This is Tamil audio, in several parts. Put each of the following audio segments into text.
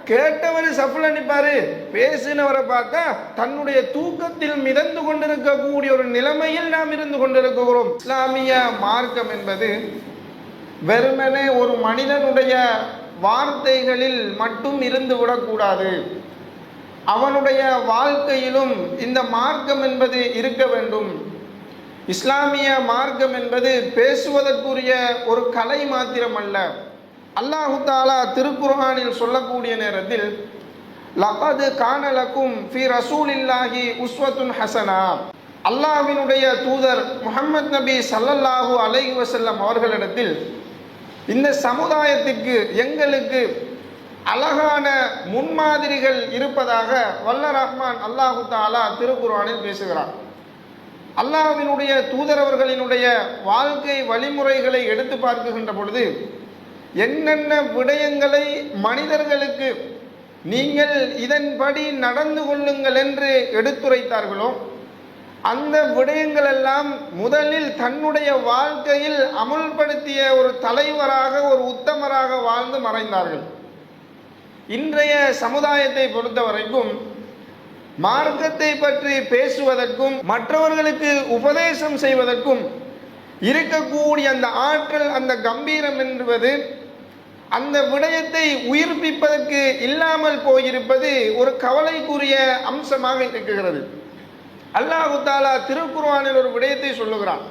கேட்டவர் சஃப்ல நிப்பாரு, பேசினவரை பார்த்தா தன்னுடைய தூக்கத்தில் மிதந்து கொண்டிருக்கக்கூடிய ஒரு நிலைமையில் நாம் இருந்து கொண்டிருக்கிறோம். இஸ்லாமிய மார்க்கம் என்பது வெறுமனே ஒரு மனிதனுடைய வார்த்தைகளில் மட்டும் இருந்து விடக்கூடாது. அவனுடைய வாழ்க்கையிலும் இந்த மார்க்கம் என்பது இருக்க வேண்டும். இஸ்லாமிய மார்க்கம் என்பது பேசுவதற்குரிய ஒரு கலை மாத்திரம் அல்ல. அல்லாஹு தஆலா திருக்குர்ஆனில் சொல்லக்கூடிய நேரத்தில் லகது கான லக்கும் ஃபீ ரசூலில்லாஹி உஸ்வத்துன் ஹஸனா, அல்லாஹ்வினுடைய தூதர் முஹம்மது நபி ஸல்லல்லாஹு அலைஹி வஸல்லம் அவர்களிடத்தில் இந்த சமுதாயத்திற்கு எங்களுக்கு அழகான முன்மாதிரிகள் இருப்பதாக வல்ல ரஹ்மான் அல்லாஹு தஆலா திருக்குர்ஆனில் பேசுகிறார். அல்லாஹ்வினுடைய தூதரவர்களினுடைய வாழ்க்கை வழிமுறைகளை எடுத்து பார்க்கின்ற பொழுது என்னென்ன விடயங்களை மனிதர்களுக்கு நீங்கள் இதன்படி நடந்து கொள்ளுங்கள் என்று எடுத்துரைத்தார்களோ அந்த விடயங்கள் எல்லாம் முதலில் தன்னுடைய வாழ்க்கையில் அமுல்படுத்திய ஒரு தலைவராக, ஒரு உத்தமராக வாழ்ந்து மறைந்தார்கள். இன்றைய சமுதாயத்தை பொறுத்த வரைக்கும் மார்க்கத்தை பற்றி பேசுவதற்கும் மற்றவர்களுக்கு உபதேசம் செய்வதற்கும் இருக்கக்கூடிய அந்த ஆற்றல், அந்த கம்பீரம் என்பது அந்த விடயத்தை உயிர்ப்பிப்பதற்கு இல்லாமல் போயிருப்பது ஒரு கவலைக்குரிய அம்சமாக இருக்கிறது. அல்லாஹு தஆலா திருக்குர்ஆனில் ஒரு விடயத்தை சொல்லுகிறான்.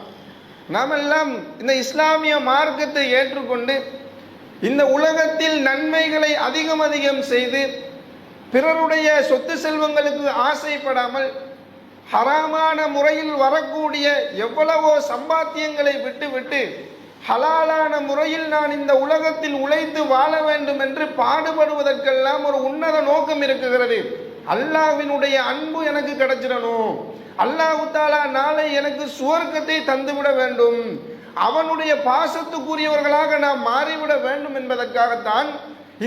நாமெல்லாம் இந்த இஸ்லாமிய மார்க்கத்தை ஏற்றுக்கொண்டு இந்த உலகத்தில் நன்மைகளை அதிகம் அதிகம் செய்து பிறருடைய சொத்து செல்வங்களுக்கு ஆசைப்படாமல் ஹராமான முறையில் வரக்கூடிய எவ்வளவோ சம்பாத்தியங்களை விட்டு ஹலாலான முறையில் நான் இந்த உலகத்தில் உழைத்து வாழ வேண்டும் என்று பாடுபடுவதற்கெல்லாம் ஒரு உன்னத நோக்கம் இருக்குகிறது. அல்லாஹ்வினுடைய அன்பு எனக்கு கிடைச்சிடணும், அல்லாஹ் தஆலா நாளை எனக்கு சுவர்க்கத்தை தந்துவிட வேண்டும், அவனுடைய பாசத்துக்குரியவர்களாக நாம் மாறிவிட வேண்டும் என்பதற்காகத்தான்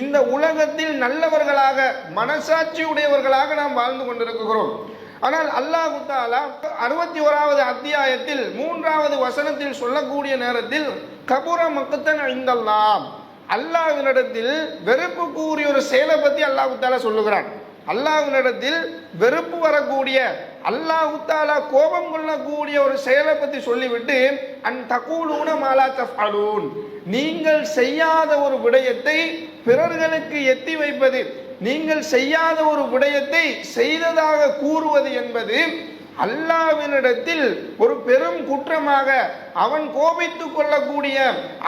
இந்த உலகத்தில் நல்லவர்களாக, மனசாட்சி உடையவர்களாக நாம் வாழ்ந்து கொண்டிருக்கிறோம். ஆனால் அல்லாஹ் தஆலா 61வது அத்தியாயத்தில் 3வது வசனத்தில் சொல்லக்கூடிய நேரத்தில் கபுர மக்தன் இந்தல்லாஹ், அல்லாஹ்வினிடத்தில் வெறுப்புக்குரிய ஒரு செயலை பற்றி அல்லாஹ் தஆலா சொல்லுகிறான். அல்லாஹ்வினிடத்தில் வெறுப்பு வரக்கூடிய, அல்லாஹ் தஆலா கோபம் கொள்ளக்கூடிய ஒரு செயலை பற்றி சொல்லிவிட்டு அன் தகூலூன மாலா தஃஅலூன், நீங்கள் செய்யாத ஒரு விடயத்தை பிறர்களுக்கு எத்தி வைப்பது, நீங்கள் செய்யாத ஒரு விடயத்தை செய்ததாக கூறுவது என்பது அல்லாஹ்வினிடத்தில் ஒரு பெரும் குற்றமாக, அவன் கோபித்துக் கொள்ளக்கூடிய,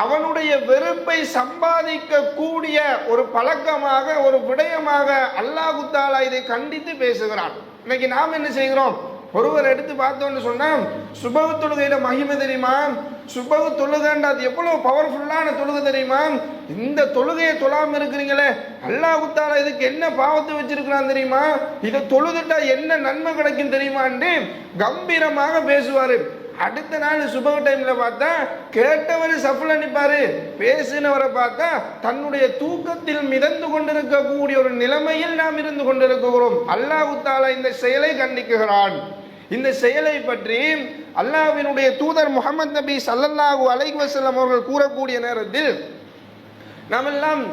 அவனுடைய வெறுப்பை சம்பாதிக்க கூடிய ஒரு பழக்கமாக, ஒரு விடயமாக அல்லாஹ் தஆலா இதை கண்டித்து பேசுகிறான். இன்னைக்கு நாம் என்ன செய்கிறோம்? ஒருவர் எடுத்து பார்த்தோன்னு சொன்னா சுபஹ் தொழுகையில மகிமை தெரியுமா? சுபஹ் தொழுகைன்னா அது எவ்வளவு பவர்ஃபுல்லான தொழுகை தெரியுமா? இந்த தொழுகையை தொழாம இருக்கிறீங்களே, அல்லாஹ் தஆலா இதுக்கு என்ன பாவத்தை வச்சிருக்கிறான் தெரியுமா? இதை தொழுதுட்டா என்ன நன்மை கிடைக்கும் தெரியுமான்னு கம்பீரமாக பேசுவாரு. அடுத்த நாள் சுபஹ் டைம்ல பார்த்தா கேட்டவர் சஃப்ல நிப்பாரு, பேசினவரை பார்த்தா தன்னுடைய தூக்கத்தில் மிதந்து கொண்டிருக்கக்கூடிய ஒரு நிலைமையில் நாம் இருந்து கொண்டிருக்கிறோம். அல்லாஹ் தஆலா இந்த செயலை கண்டிக்கிறான். இந்த செயலை பற்றி அல்லாஹ்வினுடைய தூதர் முஹம்மது நபி ஸல்லல்லாஹு அலைஹி வஸல்லம் அவர்கள் கூறக்கூடிய நேரத்தில் நாம் எல்லாம்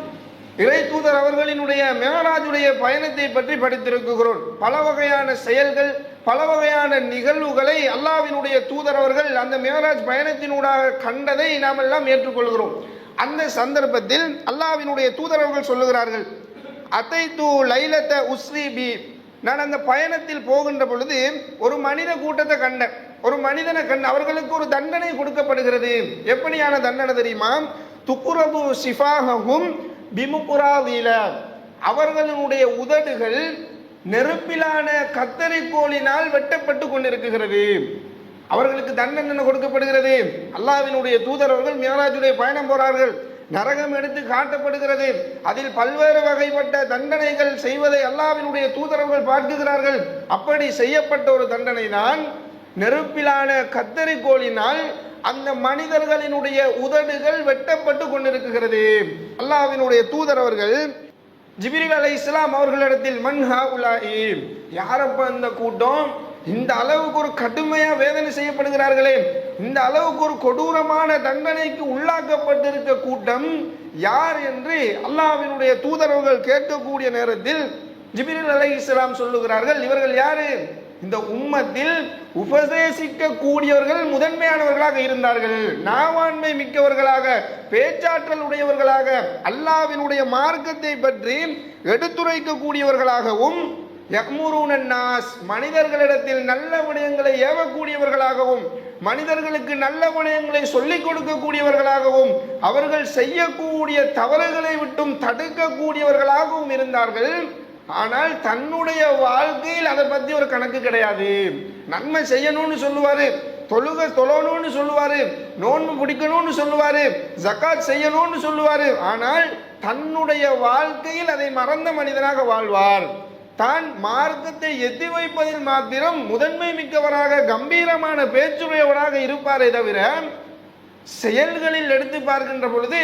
இறை தூதர் அவர்களினுடைய மிஅராஜுடைய பயணத்தை பற்றி படித்திருக்கிறோம். பல வகையான செயல்கள், பல வகையான நிகழ்வுகளை அல்லாஹ்வினுடைய தூதர் அவர்கள் அந்த மிஅராஜ் பயணத்தினூடாக கண்டதை நாம் எல்லாம் ஏற்றுக்கொள்கிறோம். அந்த சந்தர்ப்பத்தில் அல்லாஹ்வினுடைய தூதர் அவர்கள் சொல்லுகிறார்கள், அதைத்து லைலத உஸ்ரி பி, நான் அந்த பயணத்தில் போகின்ற பொழுது ஒரு மனித கூட்டத்தை கண்டேன், ஒரு மனிதனை கண்ட, அவர்களுக்கு ஒரு தண்டனை கொடுக்கப்படுகிறது. எப்படியான தண்டனை தெரியுமா? துக்குரபு சிஃபாஹும் பிமுகுராதீல, அவர்களுடைய உதடுகள் நெருப்பிலான கத்தரிக்கோலினால் வெட்டப்பட்டு கொண்டிருக்கிறது. அவர்களுக்கு தண்டனை கொடுக்கப்படுகிறது. அல்லாஹ்வினுடைய தூதர் அவர்கள் மிஅராஜுடைய பயணம் போறார்கள், நரகம் எடுத்து காட்டப்படுகிறது, அதில் பல்வேறு வகைப்பட்ட தண்டனைகள் செய்வதை அல்லாஹ்வினுடைய தூதரவர்கள் பார்க்கிறார்கள். அப்படி செய்யப்பட்ட ஒரு தண்டனை தான் நெருப்பிலான கத்தரிக்கோலினால் அந்த மனிதர்களினுடைய உதடுகள் வெட்டப்பட்டு கொண்டிருக்கிறது. அல்லாஹ்வினுடைய தூதர் அவர்கள் ஜிப்ரீல் அலைஹிஸ்ஸலாம் அவர்களிடத்தில் மன் ஹாஉலாஇ, யாரப்ப அந்த கூட்டம், இந்த அளவுக்கு ஒரு கடுமையா வேதனை செய்யப்படுகிறார்களே, இந்த அளவுக்கு ஒரு கொடூரமான தண்டனைக்கு உள்ளாக்கப்பட்டிருக்க கூட்டம் யார் என்று அல்லாஹ்வினுடைய தூதர்கள் கேட்கக்கூடிய நேரத்தில் ஜிப்ரீல் அலைஹிஸ்ஸலாம் சொல்லுகிறார்கள், இவர்கள் யாரு? இந்த உம்மத்தில் உபதேசிக்க கூடியவர்கள் முதன்மையானவர்களாக இருந்தார்கள், நாவாண்மை மிக்கவர்களாக, பேச்சாற்றல் உடையவர்களாக, அல்லாஹ்வினுடைய மார்க்கத்தை பற்றி எடுத்துரைக்க கூடியவர்களாகவும், யக்முரூனன் நாஸ் மனிதர்களிடத்தில் நல்ல விடயங்களை ஏவக்கூடியவர்களாகவும், மனிதர்களுக்கு நல்ல விடயங்களை சொல்லிக் கொடுக்கக்கூடியவர்களாகவும், அவர்கள் செய்யக்கூடிய தவறுகளை விட்டும் தடுக்கக்கூடியவர்களாகவும் இருந்தார்கள். ஆனால் தன்னுடைய வாழ்க்கையில் அதை பத்தி ஒரு கணக்கு கிடையாது. நன்மை செய்யணும்னு சொல்லுவாரு, தொழணும்னு சொல்லுவாரு, நோன்பு பிடிக்கணும்னு சொல்லுவாரு, ஜகாத் செய்யணும்னு சொல்லுவாரு. ஆனால் தன்னுடைய வாழ்க்கையில் அதை மறந்த மனிதனாக வாழ்வார். தான் மார்க்கத்தை எத்தி வைப்பதில் மாத்திரம் முதன்மை மிக்கவராக, கம்பீரமான பேச்சுடையவராக இருப்பாரே தவிர செயல்களில் எடுத்து பார்க்கின்ற பொழுது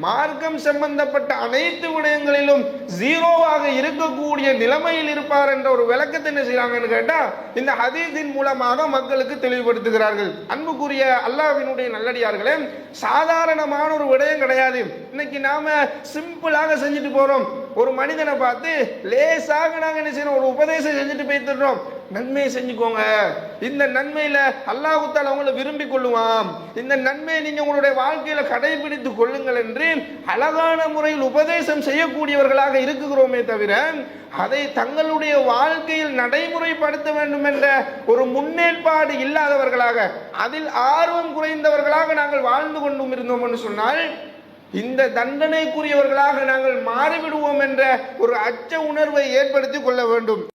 மார்க்கம் சம்பந்தப்பட்ட அனைத்து விடயங்களிலும் ஜீரோவாக இருக்கக்கூடிய நிலைமையில் இருப்பார் என்ற ஒரு விளக்கத்தை என்ன செய்யறாங்கன்னு கேட்டா இந்த ஹதீஸின் மூலமாக மக்களுக்கு தெளிவுபடுத்துகிறார்கள். அன்புக்குரிய அல்லாஹ்வினுடைய நல்லடியார்களே, சாதாரணமான ஒரு விடயம் கிடையாது. இன்னைக்கு நாம சிம்பிளாக செஞ்சுட்டு போறோம். ஒரு மனிதனை பார்த்து லேசாக நாங்க என்ன செய்யறோம், ஒரு உபதேசம் செஞ்சுட்டு போயிட்டுறோம், நன்மையை செஞ்சுக்கோங்க, இந்த நன்மையில அல்லாஹ் தஆலா உங்களை விரும்பி கொள்ளுவான், இந்த நன்மையை நீங்க உங்களுடைய வாழ்க்கையில கடைபிடித்து கொள்ளுங்கள் என்று அழகான முறையில் உபதேசம் செய்யக்கூடியவர்களாக இருக்குகிறோமே தவிர அதை தங்களுடைய வாழ்க்கையில் நடைமுறைப்படுத்த வேண்டும் என்ற ஒரு முன்னேற்பாடு இல்லாதவர்களாக, அதில் ஆர்வம் குறைந்தவர்களாக நாங்கள் வாழ்ந்து கொண்டும் இருந்தோம் என்று சொன்னால் இந்த தண்டனைக்குரியவர்களாக நாங்கள் மாறிவிடுவோம் என்ற ஒரு அச்ச உணர்வை ஏற்படுத்திக் கொள்ள வேண்டும்.